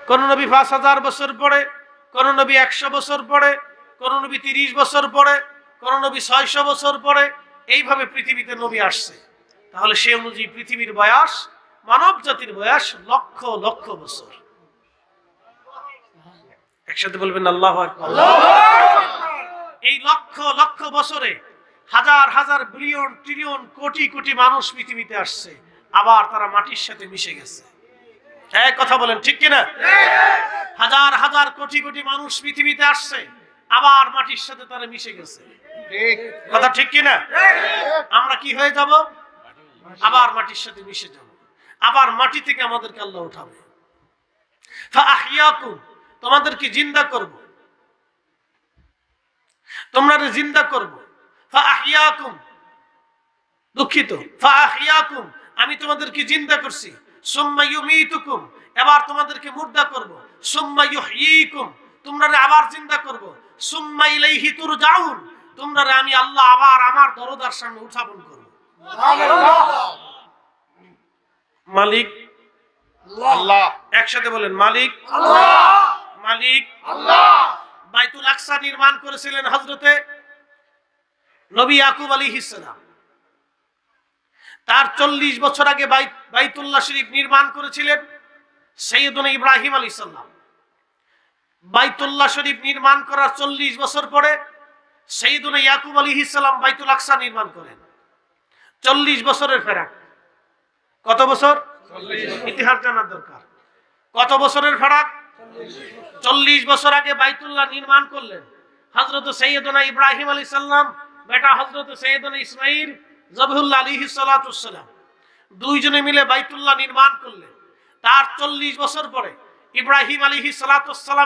কোন নবী 5000 বছর পরে, কোন নবী 100 বছর পরে, কোন নবী 30 বছর পরে, কোন নবী 600 বছর পরে, এইভাবে পৃথিবীতে নবী আসছে। তাহলে সেই অনুযায়ী পৃথিবীর বয়স, মানব জাতির বয়স লক্ষ লক্ষ বছর। একসাথে বলবেন আল্লাহু আকবার। এই লক্ষ লক্ষ বছরে হাজার হাজার বিলিয়ন ট্রিলিয়ন কোটি কোটি মানুষ পৃথিবীতে আসছে, আবার তারা মাটির সাথে মিশে গেছে। এক কথা বলেন ঠিক কিনা? হাজার হাজার কোটি কোটি মানুষ পৃথিবীতে আসছে, আবার মাটির সাথে তারা মিশে গেছে। কথা ঠিক কিনা? আমরা কি হয়ে যাব? আবার মাটির সাথে মিশে যাব, আবার মাটি থেকে আমাদেরকে আল্লাহ উঠাবে। ফাআহইয়াকুম, তোমাদেরকে জিন্দা করব, তোমরা জিন্দা করব। ফাআহইয়াকুম, দুঃখিত, ফাআহইয়াকুম, আমি তোমাদেরকে জিন্দা করছি। সুম্মা ইউমীতুকুম, এবার তোমাদেরকে মুর্দা করব। সুম্মা ইউহয়ীকুম, তোমরা আবার জিন্দা করব। সুম্মা ইলাইহি তুরজাউন, তোমরা আমি আল্লাহ আবার আমার দরজার সামনে উত্থাপন করব। সুবহানাল্লাহ। মালিক আল্লাহ। একসাথে বলেন মালিক আল্লাহ, মালিক আল্লাহ। বাইতুল আকসা নির্মাণ করেছিলেন হযরতে নবী ইয়াকুব আলাইহিস সালাম। তার 40 বছর আগে বাইতুল্লাহ শরীফ নির্মাণ করেছিলেন সাইয়্যিদুনা ইব্রাহিম আলাইহিস সালাম। বাইতুল্লাহ শরীফ নির্মাণ করার 40 বছর পরে সাইয়্যিদুনা ইয়াকুব আলাইহিস সালাম বাইতুল আকসা নির্মাণ করেন। 40 বছরের ফারাক। কত বছর? 40। ইতিহাস জানার দরকার। কত বছরের ফারাক? 40 বছর আগে বাইতুল্লাহ নির্মাণ করলেন হযরত সাইয়্যিদুনা ইব্রাহিম আলাইহিস সালাম, বেটা হযরত সাইয়্যিদুনা ইসমাঈল জবহুল্লাহ আলাইহিস সালাতু ওয়াস সালাম, দুইজনে মিলে বাইতুল্লাহ নির্মাণ করলেন। তার 40 বছর পরে ইব্রাহিম আলাইহিস সালাতু ওয়াস সালাম